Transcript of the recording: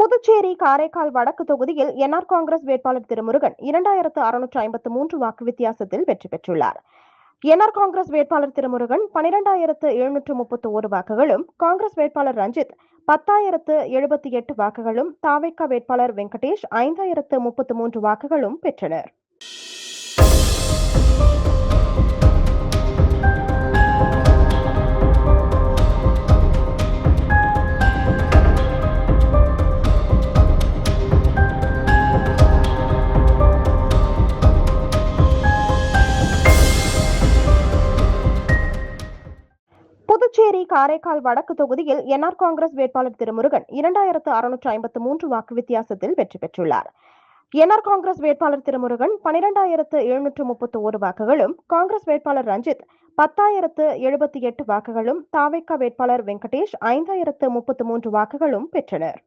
புதுச்சேரி காரைக்கால் வடக்கு தொகுதியில் என்ஆர் காங்கிரஸ் வேட்பாளர் திருமுருகன் 2653 வாக்கு வித்தியாசத்தில் வெற்றி பெற்றுள்ளார். என்ஆர் காங்கிரஸ் வேட்பாளர் திருமுருகன் 12731 வாக்குகளும், காங்கிரஸ் வேட்பாளர் ரஞ்சித் 10,078 வாக்குகளும், தாவேகா வேட்பாளர் வெங்கடேஷ் 5,033 வாக்குகளும் பெற்றனர். புதுச்சேரி காரைக்கால் வடக்கு தொகுதியில் என்ஆர் காங்கிரஸ் வேட்பாளர் திருமுருகன் 2653 வாக்கு வித்தியாசத்தில் வெற்றி பெற்றுள்ளார். என்ஆர் காங்கிரஸ் வேட்பாளர் திருமுருகன் 12731 வாக்குகளும், காங்கிரஸ் வேட்பாளர் ரஞ்சித் 10,078 வாக்குகளும், தாவேகா வேட்பாளர் வெங்கடேஷ் 5,033 வாக்குகளும் பெற்றனர்.